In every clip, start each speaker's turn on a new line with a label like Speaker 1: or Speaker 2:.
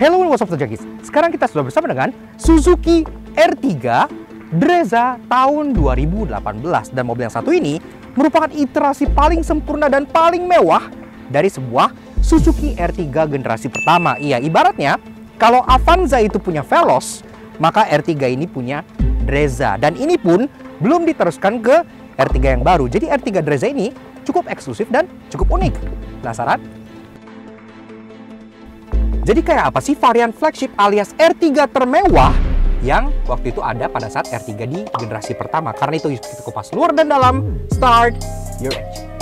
Speaker 1: Hello, what's up Tojagis? Sekarang kita sudah bersama dengan Suzuki R3 Dreza tahun 2018. Dan mobil yang satu ini merupakan iterasi paling sempurna dan paling mewah dari sebuah Suzuki R3 generasi pertama. Iya, ibaratnya kalau Avanza itu punya Veloz, maka R3 ini punya Dreza. Dan ini pun belum diteruskan ke R3 yang baru. Jadi R3 Dreza ini cukup eksklusif dan cukup unik. Penasaran? Jadi kayak apa sih varian flagship alias R3 termewah yang waktu itu ada pada saat R3 di generasi pertama? Karena itu kita kupas luar dan dalam. Start your engine.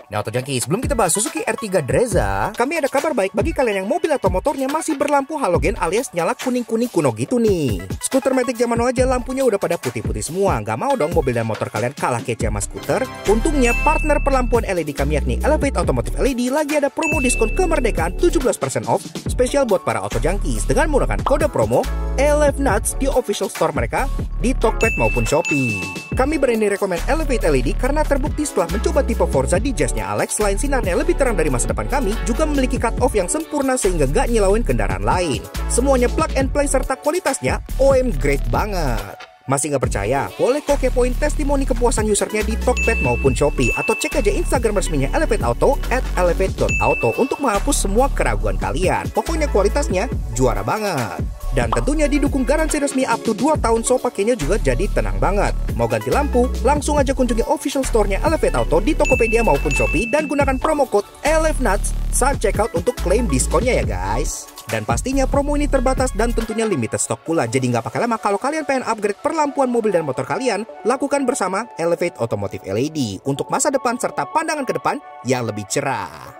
Speaker 1: Nah, Tojangki, sebelum kita bahas Suzuki R3 Dreza, kami ada kabar baik bagi kalian yang mobil atau motornya masih berlampu halogen alias nyala kuning-kuning kuno gitu nih. Skuter Matic zaman now aja lampunya udah pada putih-putih semua. Nggak mau dong mobil dan motor kalian kalah kece sama skuter? Untungnya partner perlampuan LED kami yakni Elevate Automotive LED lagi ada promo diskon kemerdekaan 17% off spesial buat para Tojangkis dengan menggunakan kode promo ELEVNUTS di official store mereka di Tokped maupun Shopee. Kami berani rekomen Elevate LED karena terbukti setelah mencoba tipe Forza di jasnya Alex, selain sinarnya lebih terang dari masa depan kami, juga memiliki cut-off yang sempurna sehingga gak nyilauin kendaraan lain. Semuanya plug and play serta kualitasnya OM grade banget. Masih nggak percaya? Boleh kok kepoin testimoni kepuasan usernya di Tokped maupun Shopee, atau cek aja Instagram resminya Elevate Auto @elevate.auto untuk menghapus semua keraguan kalian. Pokoknya kualitasnya juara banget. Dan tentunya didukung garansi resmi up to 2 tahun, so pakainya juga jadi tenang banget. Mau ganti lampu? Langsung aja kunjungi official store-nya Elevate Auto di Tokopedia maupun Shopee dan gunakan promo code ELEVNUTS saat checkout untuk klaim diskonnya ya guys. Dan pastinya promo ini terbatas dan tentunya limited stock pula. Jadi nggak pakai lama kalau kalian pengen upgrade perlampuan mobil dan motor kalian, lakukan bersama Elevate Automotive LED untuk masa depan serta pandangan ke depan yang lebih cerah.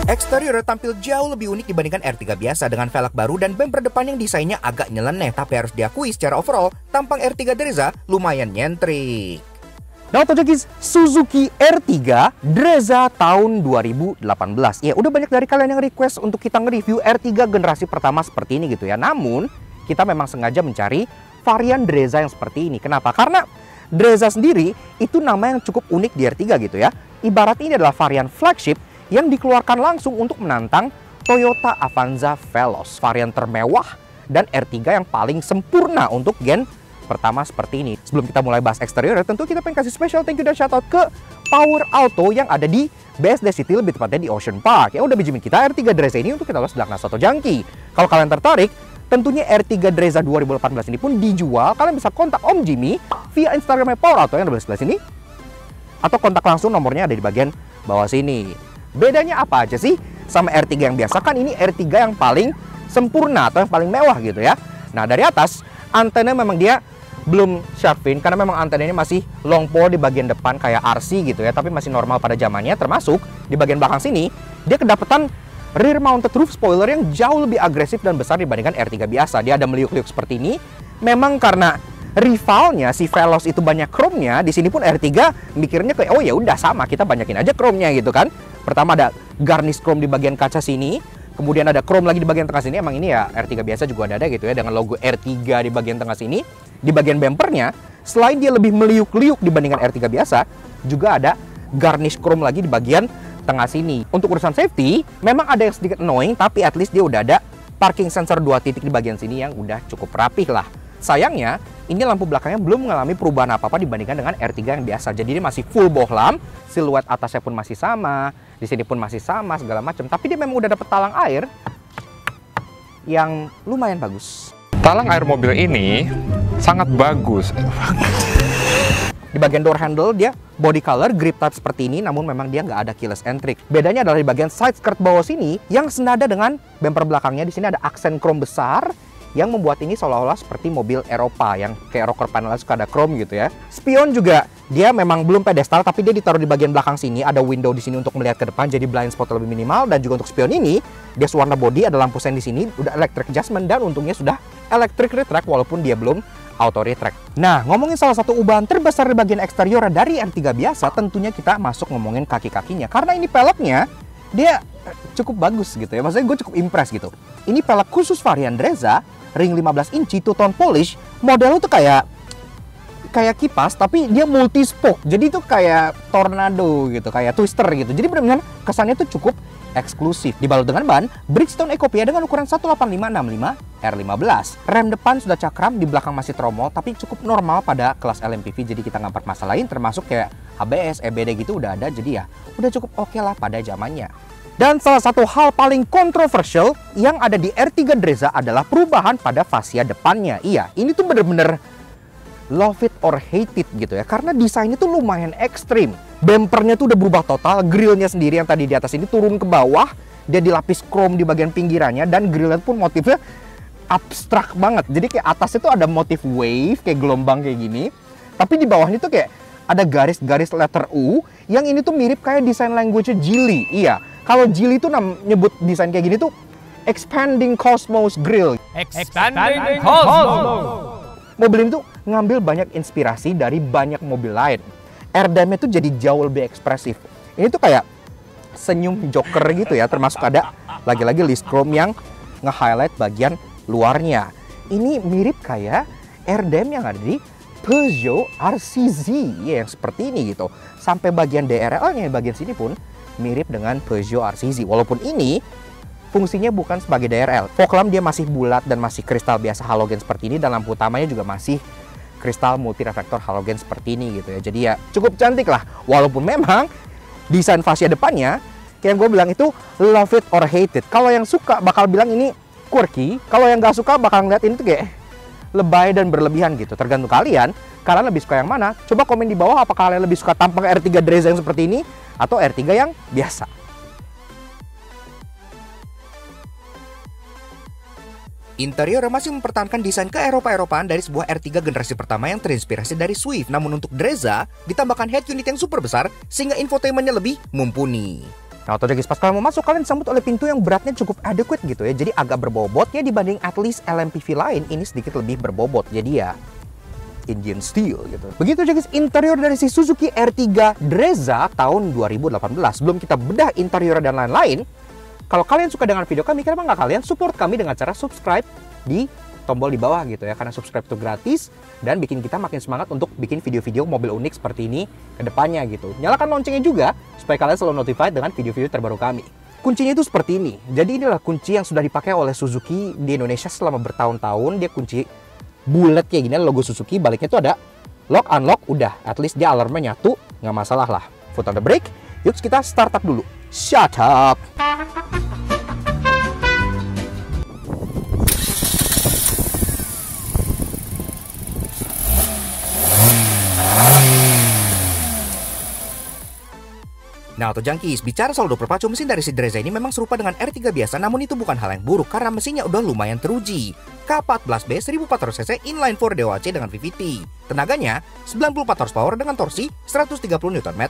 Speaker 1: Eksterior tampil jauh lebih unik dibandingkan R3 biasa dengan velg baru dan bumper depan yang desainnya agak nyeleneh, tapi harus diakui secara overall tampang R3 Dreza lumayan nyentrik. Nah, Tojangkis, Suzuki R3 Dreza tahun 2018. Ya, udah banyak dari kalian yang request untuk kita nge-review R3 generasi pertama seperti ini gitu ya. Namun, kita memang sengaja mencari varian Dreza yang seperti ini. Kenapa? Karena Dreza sendiri itu nama yang cukup unik di R3 gitu ya. Ibarat ini adalah varian flagship yang dikeluarkan langsung untuk menantang Toyota Avanza Veloz, varian termewah dan R3 yang paling sempurna untuk gen pertama seperti ini. Sebelum kita mulai bahas eksterior, tentu kita pengen kasih special thank you dan shoutout ke Power Auto yang ada di BSD City, lebih tepatnya di Ocean Park, yang udah pinjemin kita R3 Dreza ini untuk kita los belakang Soto Jangki. Kalau kalian tertarik, tentunya R3 Dreza 2018 ini pun dijual. Kalian bisa kontak Om Jimmy via Instagramnya Power Auto yang ada di sebelah sini, atau kontak langsung, nomornya ada di bagian bawah sini. Bedanya apa aja sih sama R3 yang biasa? Kan ini R3 yang paling sempurna atau yang paling mewah gitu ya. Nah, dari atas antena memang dia belum shark fin karena memang antena ini masih long pole di bagian depan kayak RC gitu ya, tapi masih normal pada zamannya. Termasuk di bagian belakang sini dia kedapatan rear mounted roof spoiler yang jauh lebih agresif dan besar dibandingkan R3 biasa. Dia ada meliuk-liuk seperti ini. Memang karena rivalnya si Veloz itu banyak chrome-nya, di sini pun R3 mikirnya kayak oh ya udah sama, kita banyakin aja chrome-nya gitu kan. Pertama ada garnish chrome di bagian kaca sini, kemudian ada chrome lagi di bagian tengah sini. Emang ini ya R3 biasa juga ada gitu ya, dengan logo R3 di bagian tengah sini. Di bagian bumpernya, selain dia lebih meliuk-liuk dibandingkan R3 biasa, juga ada garnish chrome lagi di bagian tengah sini. Untuk urusan safety, memang ada yang sedikit annoying, tapi at least dia udah ada parking sensor 2 titik di bagian sini yang udah cukup rapih lah. Sayangnya, ini lampu belakangnya belum mengalami perubahan apa-apa dibandingkan dengan R3 yang biasa. Jadi dia masih full bohlam, siluet atasnya pun masih sama, di sini pun masih sama segala macam. Tapi dia memang udah dapet talang air yang lumayan bagus.
Speaker 2: Talang air mobil ini sangat bagus.
Speaker 1: Di bagian door handle dia body color grip type seperti ini, namun memang dia nggak ada keyless entry. Bedanya adalah di bagian side skirt bawah sini yang senada dengan bumper belakangnya. Di sini ada aksen chrome besar yang membuat ini seolah-olah seperti mobil Eropa yang kayak rocker panelnya suka ada chrome gitu ya. Spion juga dia memang belum pedestal, tapi dia ditaruh di bagian belakang sini. Ada window di sini untuk melihat ke depan, jadi blind spot lebih minimal. Dan juga untuk spion ini dia warna body, ada lampu sen di sini, udah electric adjustment dan untungnya sudah electric retract walaupun dia belum auto retract. Nah, ngomongin salah satu ubahan terbesar di bagian eksterior dari R3 biasa, tentunya kita masuk ngomongin kaki-kakinya. Karena ini peleknya, dia cukup bagus gitu ya. Maksudnya gue cukup impress gitu. Ini pelek khusus varian Dreza, ring 15 inci, two-tone polish. Modelnya tuh kayak kipas, tapi dia multi spoke. Jadi itu kayak tornado gitu, kayak twister gitu. Jadi benar-benar kesannya tuh cukup eksklusif. Dibalut dengan ban Bridgestone Ecopia dengan ukuran 185/65 R15. Rem depan sudah cakram, di belakang masih tromol, tapi cukup normal pada kelas LMPV. Jadi kita nggak permasalahin, termasuk kayak ABS, EBD gitu udah ada. Jadi ya udah cukup oke lah pada zamannya. Dan salah satu hal paling kontroversial yang ada di R3 Dreza adalah perubahan pada fascia depannya. Iya, ini tuh bener-bener love it or hate it gitu ya, karena desainnya tuh lumayan ekstrim. Bumpernya tuh udah berubah total, grillnya sendiri yang tadi di atas ini turun ke bawah, dia dilapis chrome di bagian pinggirannya, dan grillnya pun motifnya abstrak banget. Jadi kayak atasnya tuh ada motif wave, kayak gelombang kayak gini, tapi di bawahnya tuh kayak ada garis-garis letter U, yang ini tuh mirip kayak desain language-nya Geely. Iya, kalau Geely tuh nyebut desain kayak gini tuh Expanding Cosmos Grill.
Speaker 3: Expanding Cosmos.
Speaker 1: Mobil ini tuh ngambil banyak inspirasi dari banyak mobil lain. Airdam-nya tuh jadi jauh lebih ekspresif. Ini tuh kayak senyum Joker gitu ya, termasuk ada lagi-lagi list chrome yang nge-highlight bagian luarnya. Ini mirip kayak airdam yang ada di Peugeot RCZ ya, yang seperti ini gitu. Sampai bagian DRL-nya bagian sini pun mirip dengan Peugeot RCZ. Walaupun ini fungsinya bukan sebagai DRL. Fog lamp dia masih bulat dan masih kristal biasa halogen seperti ini, dan lampu utamanya juga masih kristal multi reflektor halogen seperti ini gitu ya. Jadi ya cukup cantik lah. Walaupun memang desain fascia depannya kayak gue bilang itu love it or hate it. Kalau yang suka bakal bilang ini quirky, kalau yang nggak suka bakal ngeliat ini tuh kayak lebay dan berlebihan gitu. Tergantung kalian lebih suka yang mana. Coba komen di bawah apakah kalian lebih suka tampang R3 Dreza yang seperti ini atau R3 yang biasa. Interior masih mempertahankan desain ke-Eropa-Eropaan dari sebuah R3 generasi pertama yang terinspirasi dari Swift. Namun untuk Dreza, ditambahkan head unit yang super besar sehingga infotainmentnya lebih mumpuni. Nah, otomatis pas kalian mau masuk, kalian disambut oleh pintu yang beratnya cukup adequate gitu ya. Jadi agak berbobot ya dibanding at least LMPV lain, ini sedikit lebih berbobot. Jadi ya engine steel gitu. Begitu guys interior dari si Suzuki R3 Dreza tahun 2018. Sebelum kita bedah interior dan lain-lain, kalau kalian suka dengan video kami, kenapa nggak kalian support kami dengan cara subscribe di tombol di bawah gitu ya. Karena subscribe itu gratis dan bikin kita makin semangat untuk bikin video-video mobil unik seperti ini ke depannya gitu. Nyalakan loncengnya juga supaya kalian selalu notified dengan video-video terbaru kami. Kuncinya itu seperti ini. Jadi inilah kunci yang sudah dipakai oleh Suzuki di Indonesia selama bertahun-tahun. Dia kunci bulat kayak gini, logo Suzuki. Baliknya tuh ada lock, unlock, udah. At least dia alarmnya nyatu, nggak masalah lah. Foot on the brake. Yuk kita start up dulu. Shut up! Nah, Auto Junkies, bicara soal 2 perpacu mesin dari si Dreza ini memang serupa dengan R3 biasa, namun itu bukan hal yang buruk karena mesinnya udah lumayan teruji. K14B 1400cc inline 4 DOHC dengan VVT. Tenaganya 94 horsepower dengan torsi 130 Nm,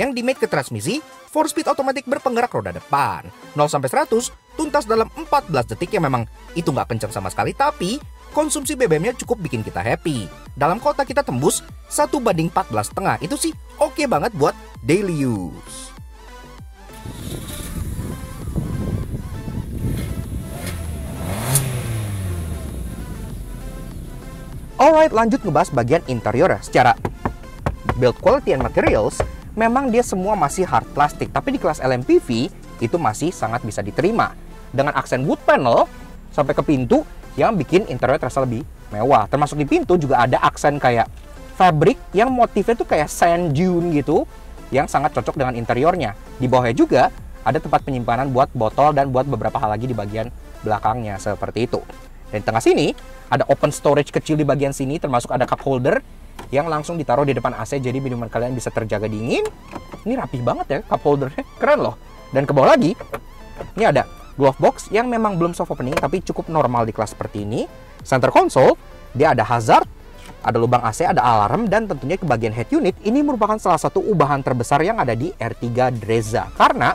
Speaker 1: yang dimate ke transmisi 4-speed otomatis berpenggerak roda depan. 0-100 tuntas dalam 14 detik, yang memang itu nggak kencang sama sekali, tapi konsumsi BBM-nya cukup bikin kita happy. Dalam kota kita tembus 1/14,5. Itu sih oke banget buat daily use. Alright, lanjut ngebahas bagian interior. Secara build quality and materials, memang dia semua masih hard plastik, tapi di kelas LMPV itu masih sangat bisa diterima. Dengan aksen wood panel sampai ke pintu yang bikin interior terasa lebih mewah. Termasuk di pintu juga ada aksen kayak fabric yang motifnya tuh kayak sand dune gitu, yang sangat cocok dengan interiornya. Di bawahnya juga ada tempat penyimpanan buat botol dan buat beberapa hal lagi di bagian belakangnya seperti itu. Dan di tengah sini Ada open storage kecil di bagian sini, termasuk ada cup holder yang langsung ditaruh di depan AC, jadi minuman kalian bisa terjaga dingin. Ini rapih banget ya cup holdernya, keren loh. Dan ke bawah lagi, ini ada glove box yang memang belum soft opening, tapi cukup normal di kelas seperti ini. Center console, dia ada hazard, ada lubang AC, ada alarm, dan tentunya ke bagian head unit, ini merupakan salah satu ubahan terbesar yang ada di R3 Dreza. Karena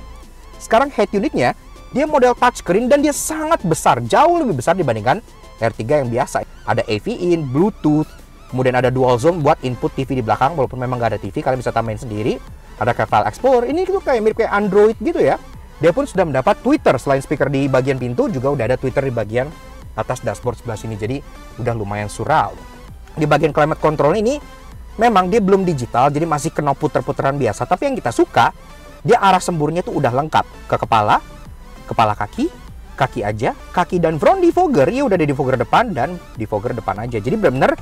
Speaker 1: sekarang head unitnya, dia model touchscreen dan dia sangat besar, jauh lebih besar dibandingkan R3 yang biasa. Ada AV in, Bluetooth, kemudian ada dual zone buat input TV di belakang, walaupun memang nggak ada TV, kalian bisa tambahin sendiri. Ada kayak file explorer, ini tuh kayak mirip kayak Android gitu ya. Dia pun sudah mendapat Twitter, selain speaker di bagian pintu, juga udah ada Twitter di bagian atas dashboard sebelah sini, jadi udah lumayan surround. Di bagian climate control ini, memang dia belum digital, jadi masih kena puter-puteran biasa, tapi yang kita suka, dia arah semburnya tuh udah lengkap, ke kepala, kepala kaki aja, kaki dan front defogger, ya udah ada defogger depan dan defogger depan aja. Jadi benar-benar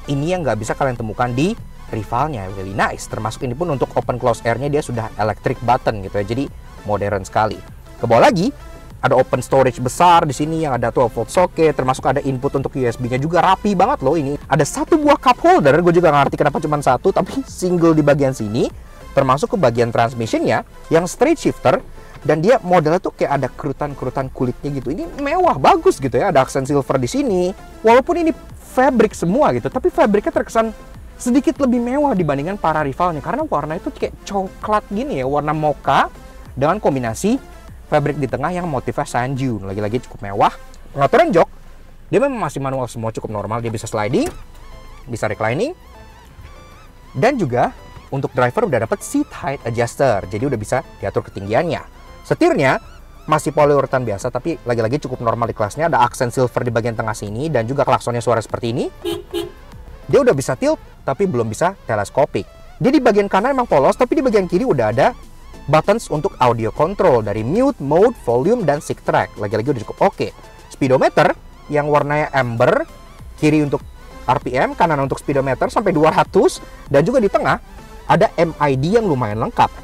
Speaker 1: ini yang nggak bisa kalian temukan di rivalnya, really nice. Termasuk ini pun untuk open close air-nya dia sudah electric button gitu ya, jadi modern sekali. Ke bawah lagi ada open storage besar di sini yang ada 12 volt socket, termasuk ada input untuk USB-nya juga rapi banget loh ini. Ada satu buah cup holder, gue juga nggak ngerti kenapa cuma satu, tapi single di bagian sini, termasuk ke bagian transmissionnya yang straight shifter. Dan dia modelnya tuh kayak ada kerutan-kerutan kulitnya gitu. Ini mewah, bagus gitu ya. Ada aksen silver di sini. Walaupun ini fabric semua gitu, tapi fabriknya terkesan sedikit lebih mewah dibandingkan para rivalnya. Karena warna itu kayak coklat gini ya, warna mocha dengan kombinasi fabric di tengah yang motifnya sand dune. Lagi-lagi cukup mewah. Pengaturan jok, dia memang masih manual semua, cukup normal. Dia bisa sliding, bisa reclining. Dan juga untuk driver udah dapat seat height adjuster. Jadi udah bisa diatur ketinggiannya. Setirnya masih polyurethane biasa, tapi lagi-lagi cukup normal di kelasnya. Ada aksen silver di bagian tengah sini, dan juga klaksonnya suara seperti ini. Dia udah bisa tilt, tapi belum bisa teleskopik. Dia di bagian kanan emang polos, tapi di bagian kiri udah ada buttons untuk audio control dari mute, mode, volume, dan sync track. Lagi-lagi udah cukup oke. Speedometer yang warnanya amber, kiri untuk RPM, kanan untuk speedometer sampai 200, dan juga di tengah ada MID yang lumayan lengkap.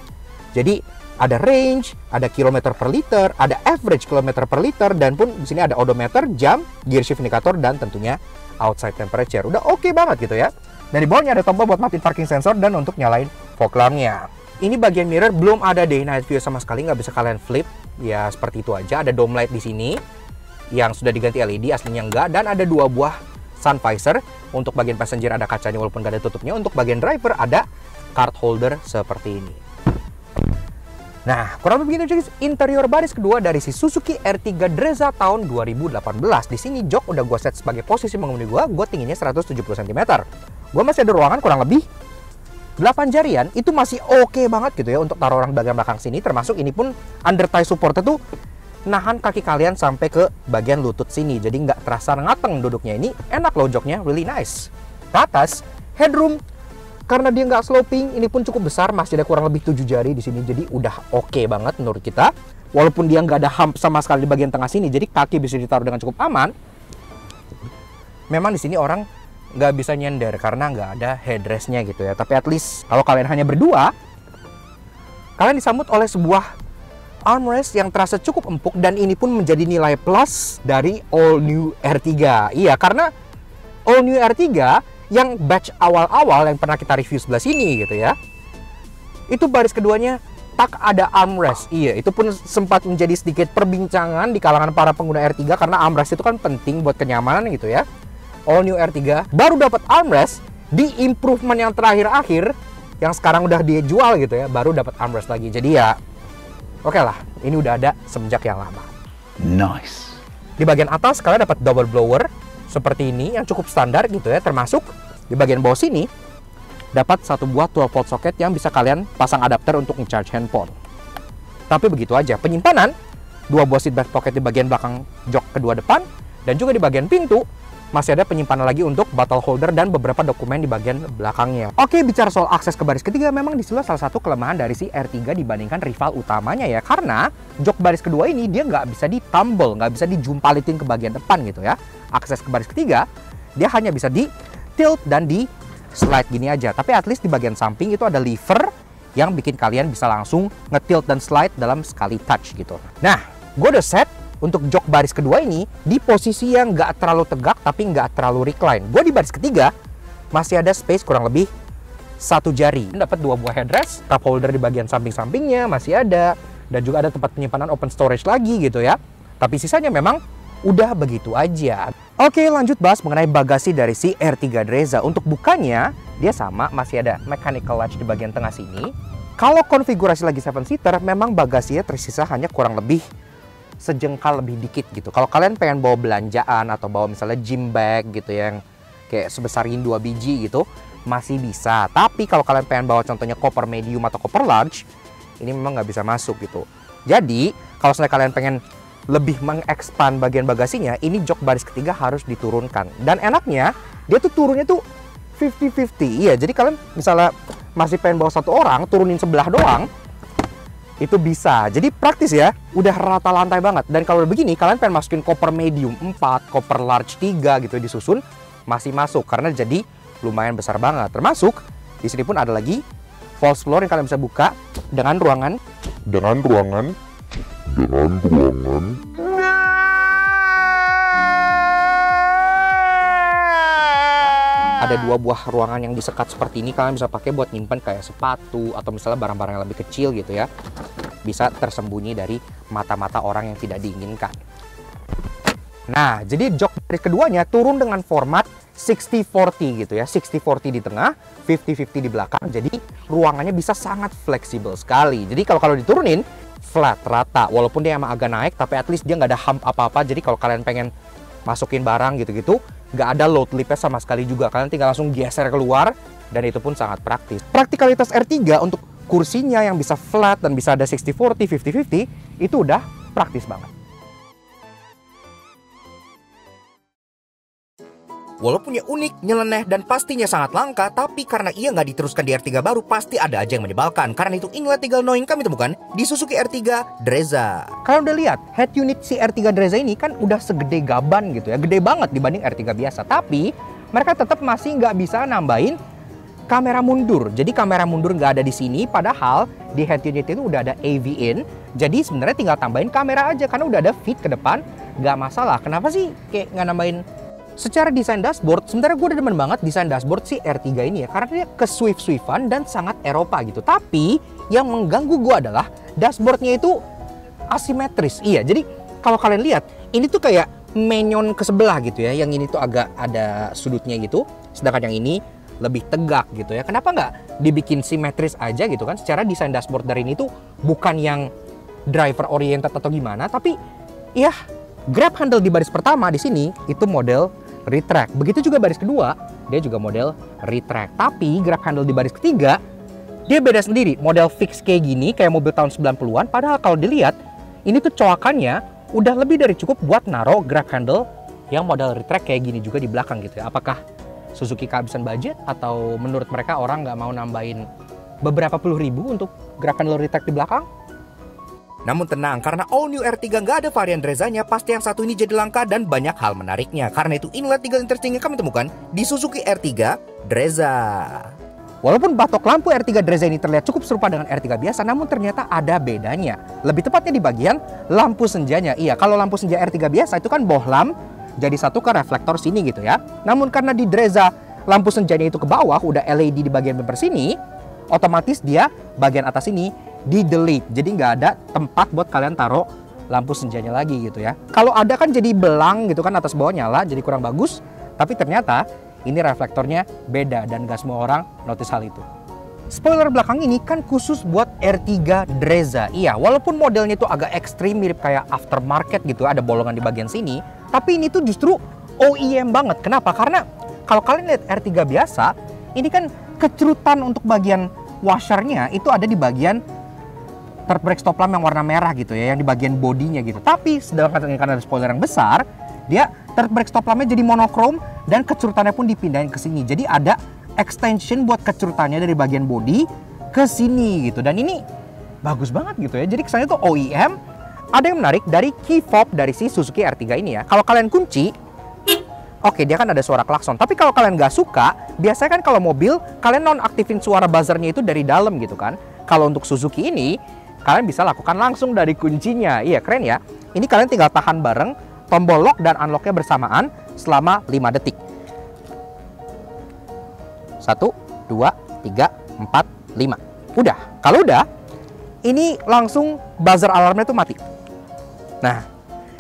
Speaker 1: Jadi ada range, ada kilometer per liter, ada average kilometer per liter, dan pun di sini ada odometer, jam, gear shift indicator, dan tentunya outside temperature. Udah oke banget gitu ya. Dan di bawahnya ada tombol buat matiin parking sensor dan untuk nyalain fog lamp-nya. Ini bagian mirror belum ada day night view sama sekali, nggak bisa kalian flip. Ya seperti itu aja. Ada dome light di sini yang sudah diganti LED, aslinya enggak. Dan ada dua buah sun visor. Untuk bagian passenger ada kacanya walaupun nggak ada tutupnya. Untuk bagian driver ada card holder seperti ini. Nah, kurang lebih begitu guys, interior baris kedua dari si Suzuki R3 Dreza tahun 2018. Di sini jok udah gue set sebagai posisi pengemudi gue tingginya 170 cm. Gue masih ada ruangan kurang lebih 8 jarian, itu masih oke banget gitu ya untuk taruh orang bagian belakang sini. Termasuk ini pun under thigh supportnya tuh nahan kaki kalian sampai ke bagian lutut sini. Jadi nggak terasa ngateng duduknya. Ini enak loh joknya, really nice. Ke atas, headroom. Karena dia nggak sloping, ini pun cukup besar, masih ada kurang lebih 7 jari di sini, jadi udah oke banget menurut kita. Walaupun dia nggak ada hump sama sekali di bagian tengah sini, jadi kaki bisa ditaruh dengan cukup aman. Memang di sini orang nggak bisa nyender karena nggak ada headrestnya gitu ya. Tapi at least kalau kalian hanya berdua, kalian disambut oleh sebuah armrest yang terasa cukup empuk, dan ini pun menjadi nilai plus dari all new R3. Iya, karena all new R3 yang batch awal-awal yang pernah kita review sebelah sini gitu ya, itu baris keduanya tak ada armrest. Iya, itu pun sempat menjadi sedikit perbincangan di kalangan para pengguna R3 karena armrest itu kan penting buat kenyamanan gitu ya. All new R3 baru dapat armrest di improvement yang terakhir-akhir yang sekarang udah dijual gitu ya, baru dapat armrest lagi. Jadi ya oke lah, ini udah ada semenjak yang lama.
Speaker 3: Nice.
Speaker 1: Di bagian atas kalian dapat double blower seperti ini yang cukup standar gitu ya, termasuk di bagian bawah sini dapat satu buah 12 volt socket yang bisa kalian pasang adapter untuk nge-charge handphone. Tapi begitu aja, penyimpanan dua buah seat back pocket di bagian belakang jok kedua depan, dan juga di bagian pintu masih ada penyimpanan lagi untuk bottle holder dan beberapa dokumen di bagian belakangnya. Oke, bicara soal akses ke baris ketiga, memang disitulah salah satu kelemahan dari si R3 dibandingkan rival utamanya ya, karena jok baris kedua ini dia nggak bisa ditumble, nggak bisa dijumpalitin ke bagian depan gitu ya. Akses ke baris ketiga dia hanya bisa di tilt dan di slide gini aja, tapi at least di bagian samping itu ada lever yang bikin kalian bisa langsung nge-tilt dan slide dalam sekali touch gitu. Nah, gue udah set untuk jok baris kedua ini di posisi yang nggak terlalu tegak tapi nggak terlalu recline. Gue di baris ketiga masih ada space kurang lebih 1 jari. Dapat 2 buah headrest, cup holder di bagian samping-sampingnya masih ada, dan juga ada tempat penyimpanan open storage lagi gitu ya. Tapi sisanya memang udah begitu aja. Oke, lanjut bahas mengenai bagasi dari si R3 Dreza. Untuk bukanya, dia sama, masih ada mechanical latch di bagian tengah sini. Kalau konfigurasi lagi 7-seater, memang bagasinya tersisa hanya kurang lebih sejengkal lebih dikit gitu. Kalau kalian pengen bawa belanjaan atau bawa misalnya gym bag gitu yang kayak sebesar ini 2 biji gitu, masih bisa. Tapi kalau kalian pengen bawa contohnya koper medium atau koper large, ini memang nggak bisa masuk gitu. Jadi, kalau misalnya kalian pengen lebih mengekspan bagian bagasinya, ini jok baris ketiga harus diturunkan. Dan enaknya, dia tuh turunnya tuh 50-50. Iya, jadi kalian misalnya masih pengen bawa 1 orang, turunin sebelah doang, itu bisa. Jadi praktis ya, udah rata lantai banget. Dan kalau begini, kalian pengen masukin koper medium 4, koper large 3 gitu disusun, masih masuk. Karena jadi lumayan besar banget. Termasuk, di sini pun ada lagi false floor yang kalian bisa buka dengan ruangan. Ada 2 buah ruangan yang disekat seperti ini, kalian bisa pakai buat nyimpan kayak sepatu atau misalnya barang-barang yang lebih kecil gitu ya. Bisa tersembunyi dari mata-mata orang yang tidak diinginkan. Nah, jadi jok baris keduanya turun dengan format 60-40 gitu ya. 60-40 di tengah, 50-50 di belakang. Jadi ruangannya bisa sangat fleksibel sekali. Jadi kalau diturunin flat, rata. Walaupun dia emang agak naik, tapi at least dia nggak ada hump apa-apa. Jadi kalau kalian pengen masukin barang gitu-gitu, nggak ada load lipnya sama sekali juga. Kalian tinggal langsung geser keluar, dan itu pun sangat praktis. Praktikalitas R3 untuk kursinya yang bisa flat dan bisa ada 60-40, 50-50, itu udah praktis banget. Walaupun ya unik, nyeleneh, dan pastinya sangat langka, tapi karena ia nggak diteruskan di R3 baru, pasti ada aja yang menyebalkan. Karena itu inilah 3 knowing kami temukan di Suzuki R3 Dreza. Kalian udah lihat, head unit si R3 Dreza ini kan udah segede gaban gitu ya, gede banget dibanding R3 biasa. Tapi mereka tetap masih nggak bisa nambahin kamera mundur. Jadi kamera mundur nggak ada di sini, padahal di head unit itu udah ada AV in. Jadi sebenarnya tinggal tambahin kamera aja, karena udah ada feed ke depan, nggak masalah. Kenapa sih kayak nggak nambahin? Secara desain dashboard, sebenarnya gue udah demen banget desain dashboard si R3 ini ya, karena dia ke-swift-swiftan dan sangat Eropa gitu. Tapi yang mengganggu gue adalah dashboardnya itu asimetris. Iya, jadi kalau kalian lihat, ini tuh kayak menyon ke sebelah gitu ya. Yang ini tuh agak ada sudutnya gitu, sedangkan yang ini lebih tegak gitu ya. Kenapa nggak dibikin simetris aja gitu kan? Secara desain dashboard dari ini tuh bukan yang driver oriented atau gimana, tapi ya grab handle di baris pertama di sini itu model retract. Begitu juga baris kedua, dia juga model retract. Tapi grab handle di baris ketiga, dia beda sendiri. Model fix kayak gini, kayak mobil tahun 90-an. Padahal kalau dilihat, ini tuh coakannya udah lebih dari cukup buat naro grab handle yang model retract kayak gini juga di belakang gitu ya. Apakah Suzuki kehabisan budget? Atau menurut mereka orang nggak mau nambahin beberapa puluh ribu untuk grab handle retract di belakang? Namun tenang, karena all new R3 nggak ada varian Drezanya, pasti yang satu ini jadi langka dan banyak hal menariknya. Karena itu inilah 3 interesting yang kami temukan di Suzuki R3 Dreza. Walaupun batok lampu R3 Dreza ini terlihat cukup serupa dengan R3 biasa, namun ternyata ada bedanya. Lebih tepatnya di bagian lampu senjanya. Iya, kalau lampu senja R3 biasa itu kan bohlam, jadi satu ke reflektor sini gitu ya. Namun karena di Dreza lampu senjanya itu ke bawah, udah LED di bagian bumper sini, otomatis dia bagian atas ini di delete, jadi nggak ada tempat buat kalian taruh lampu senjanya lagi gitu ya. Kalau ada kan jadi belang gitu kan, atas bawah nyala, jadi kurang bagus. Tapi ternyata ini reflektornya beda dan nggak semua orang notice hal itu. Spoiler belakang ini kan khusus buat R3 Dreza. Iya, walaupun modelnya itu agak ekstrim, mirip kayak aftermarket gitu, ada bolongan di bagian sini, tapi ini tuh justru OEM banget. Kenapa? Karena kalau kalian lihat R3 biasa, ini kan kecerutan untuk bagian washernya itu ada di bagian third brake stop lamp yang warna merah gitu ya, yang di bagian bodinya gitu. Tapi sedangkan karena ada spoiler yang besar, dia third brake stop lampnya jadi monokrom dan kecerutannya pun dipindahin ke sini. Jadi ada extension buat kecerutannya dari bagian body ke sini gitu. Dan ini bagus banget gitu ya. Jadi kesannya tuh OEM. Ada yang menarik dari key fob dari si Suzuki R3 ini ya. Kalau kalian kunci, oke, dia kan ada suara klakson. Tapi kalau kalian nggak suka, biasanya kan kalau mobil kalian nonaktifin suara buzzernya itu dari dalam gitu kan. Kalau untuk Suzuki ini, kalian bisa lakukan langsung dari kuncinya. Iya, keren ya. Ini kalian tinggal tahan bareng tombol lock dan unlocknya bersamaan selama 5 detik. 1, 2, 3, 4, 5. Udah. Kalau udah, ini langsung buzzer alarmnya tuh mati. Nah,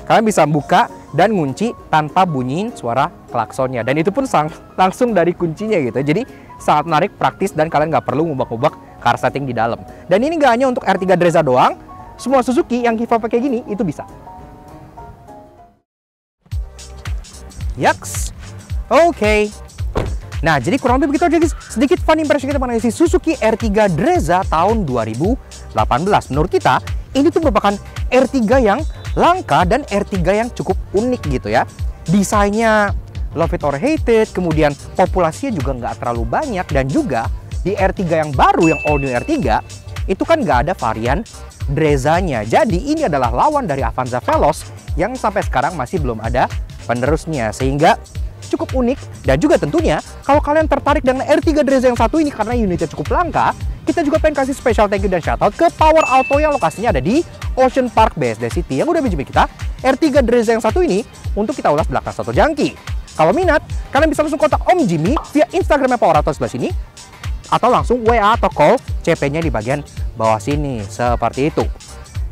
Speaker 1: kalian bisa buka dan ngunci tanpa bunyiin suara klaksonnya. Dan itu pun langsung dari kuncinya gitu. Jadi sangat menarik, praktis, dan kalian nggak perlu ngubah-ngubah car setting di dalam. Dan ini nggak hanya untuk R3 Drezza doang, semua Suzuki yang Kiva pakai gini itu bisa. Yaks. Oke. Nah, jadi kurang lebih begitu aja guys. Sedikit fun impression kita mengenai si Suzuki R3 Drezza tahun 2018. Menurut kita, ini tuh merupakan R3 yang langka dan R3 yang cukup unik gitu ya. Desainnya love it or hate it, kemudian populasinya juga nggak terlalu banyak, dan juga di R3 yang baru, yang all new R3, itu kan nggak ada varian Drezzanya. Jadi ini adalah lawan dari Avanza Veloz yang sampai sekarang masih belum ada penerusnya, sehingga cukup unik. Dan juga tentunya kalau kalian tertarik dengan R3 Drezza yang satu ini karena unitnya cukup langka, kita juga pengen kasih special thank you dan shoutout ke Power Auto yang lokasinya ada di Ocean Park BSD City yang udah pinjemin kita R3 Drezza yang satu ini untuk kita ulas belakang satu jangki. Kalau minat, kalian bisa langsung kontak Om Jimmy via Instagramnya Power Auto sebelah sini, atau langsung WA atau call CP-nya di bagian bawah sini, seperti itu.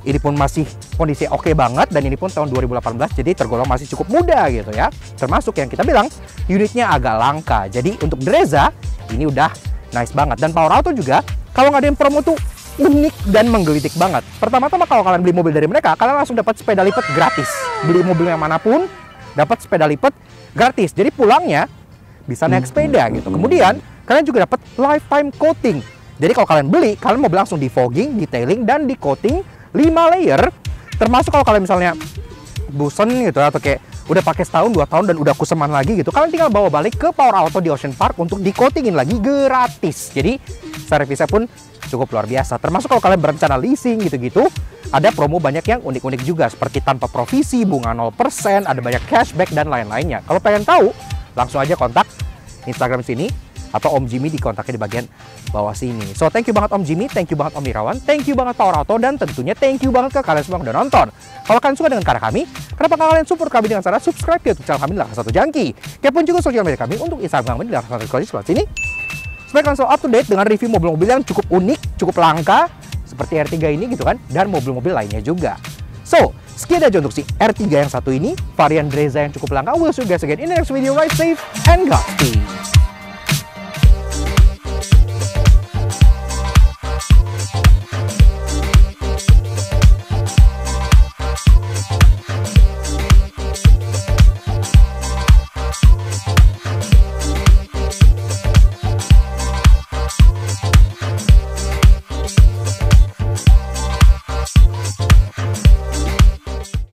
Speaker 1: Ini pun masih kondisi oke banget, dan ini pun tahun 2018, jadi tergolong masih cukup muda gitu ya. Termasuk yang kita bilang unitnya agak langka. Jadi untuk Drezza ini udah nice banget. Dan Power Auto juga kalau ngadain promo tuh unik dan menggelitik banget. Pertama-tama kalau kalian beli mobil dari mereka, kalian langsung dapat sepeda lipat gratis. Beli mobil yang manapun dapat sepeda lipat gratis. Jadi pulangnya bisa naik sepeda gitu. Kemudian kalian juga dapat lifetime coating. Jadi kalau kalian beli, kalian mau langsung di fogging, detailing, dan di coating 5 layer. Termasuk kalau kalian misalnya bosen gitu, atau kayak udah pakai setahun 2 tahun dan udah kuseman lagi gitu, kalian tinggal bawa balik ke Power Auto di Ocean Park untuk di coatingin lagi gratis. Jadi servisnya pun cukup luar biasa. Termasuk kalau kalian berencana leasing gitu-gitu, ada promo banyak yang unik-unik juga, seperti tanpa provisi, bunga 0%, ada banyak cashback dan lain-lainnya. Kalau pengen tahu, langsung aja kontak Instagram sini, atau Om Jimmy di kontaknya di bagian bawah sini. So, thank you banget Om Jimmy, thank you banget Om Irawan, thank you banget Power Auto, dan tentunya thank you banget ke kalian semua yang udah nonton. Kalau kalian suka dengan karya kami, kenapa kalian support kami dengan cara subscribe ke YouTube channel kami di Belakang Satu Jangki. Kepoin juga sosial media kami untuk Instagram kami di Belakang Satu Jangki sebelah sini. Supaya kalian selalu up to date dengan review mobil-mobil yang cukup unik, cukup langka, seperti R3 ini gitu kan, dan mobil-mobil lainnya juga. So, sekian aja untuk si R3 yang satu ini, varian Drezza yang cukup langka. We'll see you guys again in the next video. Ride safe and Godspeed.